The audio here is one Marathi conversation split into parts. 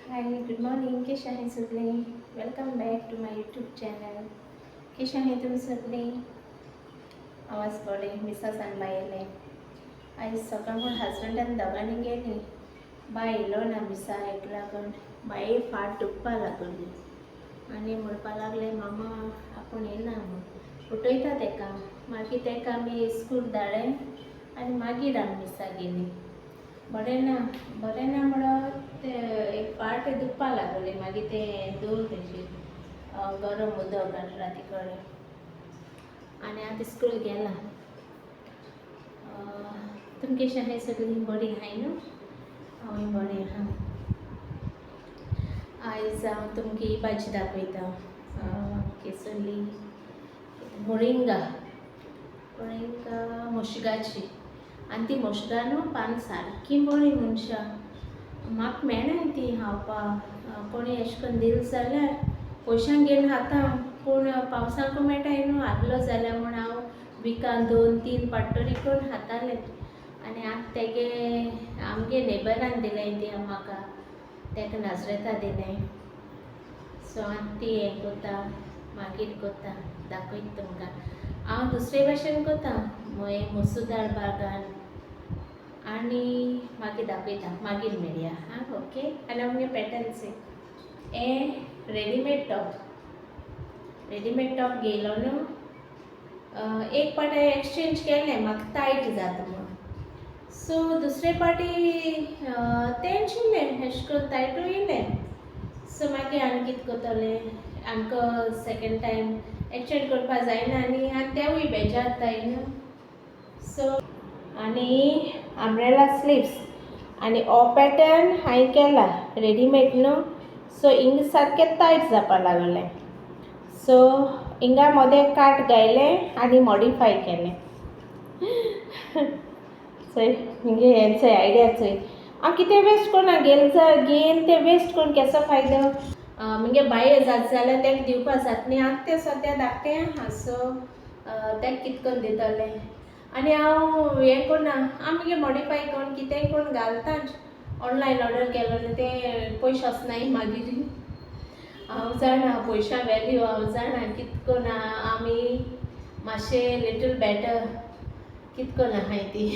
Hi, good morning. कशा आहे सगळे? Welcome back to my YouTube channel. कशा आहे तुम्ही सगळे? आवाज पडे मिसास आणि बायले आज सकाळून हजबंडान दोघांनी गेली बायलो ना मिसा एक लागून बाये फाट दुखपा लागली आणि म्हणपा लागले मामा आपण येना म्हूण उठयता तेका मागीर तेका आमी स्कूल धाडलें आनी मागीर आमी मिसा गेली. बरें ना म्हणून ते एक फाट दुखपा लागले मागीर ते दोन तेजे गरम उदक घातला राती कडेन आनी आतां स्कूल गेला. तुमी कशी आहाय सगळीं? बरी आहाय न्हू? हांवूय बरें आहा. आयज हांव तुमकां ही भाजी दाखयता केसरली मोरिंगा मुशगाची आनी ती मुशगा न्हू पान सारकी बरी मनशां म्हाका मेळना ती खावपाक कोणी अशें करून दिली जाल्यार पयशांक घेवन खाता पूण पावसांक मेळटाय न्हू आसलो जाल्यार म्हूण हांव विकान 2-3 पाट्टोरी करून खातालें आनी आतां तेगे आमगे नेबरान दिलें ती म्हाका तेका नाजरेता दिलें सो आतां ती हें कोता मागीर कोता दाखयता तुमकां. हांव दुसरे भाशेन कोता मसूर दाळ बागान आनी मागीर दाखयता मागीर मेळया हां ओके. आनी आमगे पॅटर्न्स हें रेडीमेड टॉप घेयलो न्हू एक पाटी एक्सचेंज केलें म्हाका टायट जाता म्हूण सो दुसरे पाटी तें शिवलें अशें करून टायटूय येयलें सो मागीर आनी कितें कोत्तोलें आमकां सेकेंड टायम एक्सचेंज करपा जायना आनी तेवूय बेजार जाताय न्हू सो आनी अम्ब्रेला स्लीव्स आनी हो पॅटर्न हांवें केला रेडीमेड न्हू सो हिंग सारकें टायट जावपा लागलें सो हिंगा मोदें काट घायलें आनी मॉडिफाय केलें. चोय हिंगे हें चोय आयडिया चोय हांव कितें वेस्ट कोन्ना घेन तें वेस्ट कोन्न केसो फायदो मुगे बाये जात जाल्यार तेका दिवपा जाता न्ही आतां तें सद्या धाकटें आहा सो तेका कितें करून दितलें आनी हांव हें कोन्ना हांव मुगे मॉडिफाय कोन्न कितेंय कोन्न घालताच. ऑनलायन ऑर्डर केलो न्ही तें पयशे वचनाय मागीर हांव जाणा पयशां वेल्यू हांव जाणा कितें कोन्न आमी मातशें लिटल बॅटर कितें कोन्न आहाय ती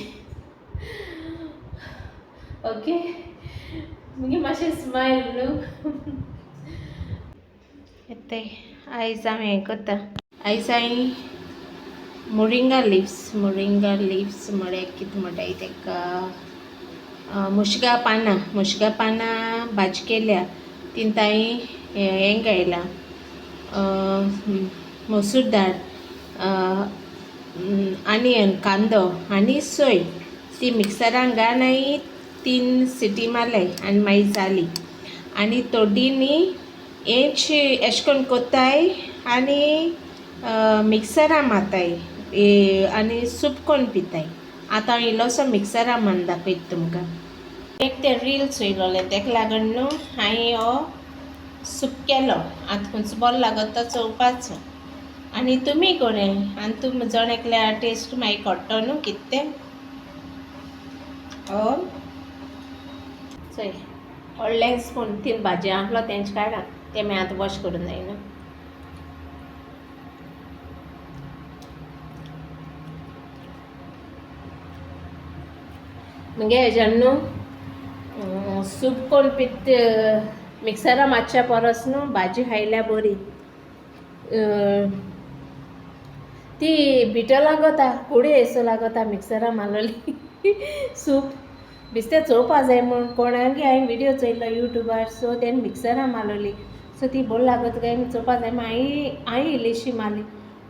ओके मुगे मातशें स्मायल न्हू. येते आयज हांव हें कोत्ता आयज हांवें मोरिंगा लिव्स म्हळ्यार कितें म्हणटाय तेका मुशगा पानां भाजी केल्या तितूंत हांवें हें घायलां मसूर दाळ आनियन कांदो आनी सोय ती मिक्सरान घालन हांवें 3 सिटी मारले आनी मागीर जाली आनी थोडी न्ही हेंच अशें करून कोत्ताय आनी मिक्सरान मारताय आनी सूप कोन्न पिताय. आतां हांव इल्लोसो मिक्सरान मारून दाखयता तुमकां. एक ते रील चोयलोलें तेका लागून न्हू हांवें हो सूप केलो आतां खंयचो बरो लागत तो चोवपाचो आनी तुमी कोणें आनी तुमी जण एकल्या टेस्ट मागीर कोट्टो न्हू कितें तें चोय व्हडलें स्पून 3 भाजी आहलो तेंचे काडा तें मागीर आतां वॉश करूं जाय न्हू. मुगे हेज्यान न्हू सूप कोन्न पित मिक्सरा मारच्या परस न्हू भाजी खायल्या बरी ती बिटर लागोता कुडी एसो लागोता मिक्सरा मारलोली सूप बिस्तें चोवपा जाय म्हूण कोणागे हांवें विडियो चोयलो यूट्यूबार सो तेणें मिक्सरा मारलोली सो ती बरी लागोता काय चोवपा जाय हांवें इल्लीशी मारली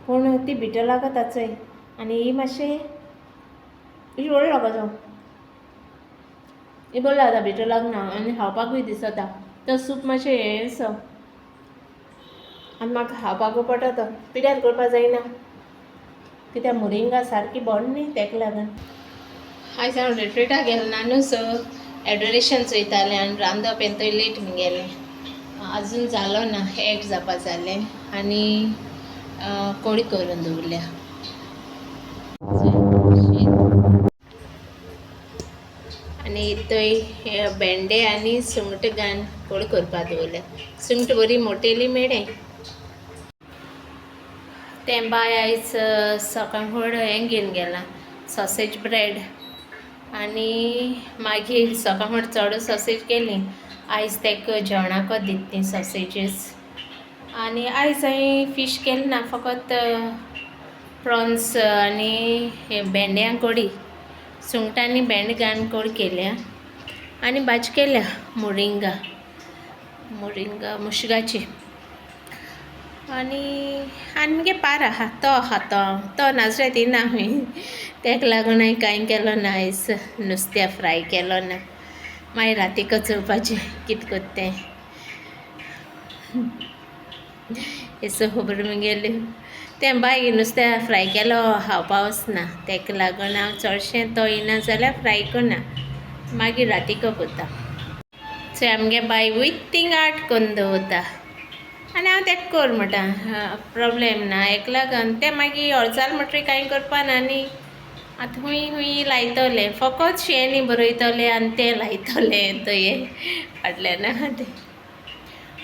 पूण ती बिटर लागोता चोय आनी ही मातशें ही बरी लागोता ही बरी लागता बिटर लागना आनी खावपाकूय दिसता तो सूप मातशें हें असो आनी म्हाका खावपाकूय पडटा तो पिड्यार करपा जायना कित्याक मोरिंगा सारकी बरी न्ही तेका लागून. आयज हांव रिट्रीटाक गेलें ना न्हू सो एडोरेशन चोयतालें आनी रांदप हें थंय लेट गेलें आजून जालो ना एक जावपा जालें आनी कोडी करून दवरल्या आनी आनी थंय भेंडे आनी सुंगट घालून कोड करपा दवरल्या. सुंगट बरी मोटेली मेळ्ळे. तें बाय आयज सकाळ हें घेवन गेलां, सॉसेज ब्रेड. आनी मागीर सकाळ चड सॉसेज केली. आयज ताका जेवणाक दिता ती सॉसेजीस. आनी आयज हांवें फीश केलें ना, फकत प्रॉन्स आनी भेंड्यां कडी, सुंगटां आनी भेंडे घालून कडी केल्या. आनी भाजी केल्या मोरिंगा मुशगाची. आनी मगे पार आहा तो खाता हांव. तो नाजरेत येना हूंय, ताका लागून हांवें कांय केलो ना आयज. नुस्त्या फ्राय केलो ना. मागीर रातीक चोवपाचें कितें कोत्ता तें. एसो खबर मुगेल्यो. तें बाय नुस्तें फ्राय केलो खावपा वचना, ताका लागून हांव चडशें तो येना जाल्यार फ्राय करना, मागीर रातीक कोत्ता. सो आमगे बाय वीथ थिंग आर्ट करून दवरता. आनी हांव ताका कर म्हणटा, प्रॉब्लेम ना. हेका लागून तें मागीर अर्जाल म्हणटरी कांय करपा ना न्ही. आतां हूंय लायतलें, फकत शेणी बरयतलें आनी तें लायतलें थंय फाटल्यान आहा तें.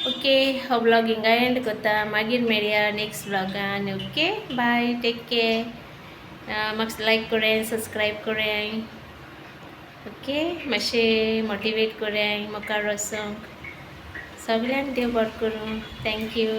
ओके, हो ब्लॉग हिंगा एंड कोत्ता. मागीर मेळया नेक्स्ट ब्लॉगान. Okay, bye, take care. म्हाका लायक कोरें, सब्सक्रायब कोरें. ओके, मातशें मोटिवेट कोरें मुखार वचोंक. सगळ्यांक देव बरें करूं. थँक्यू.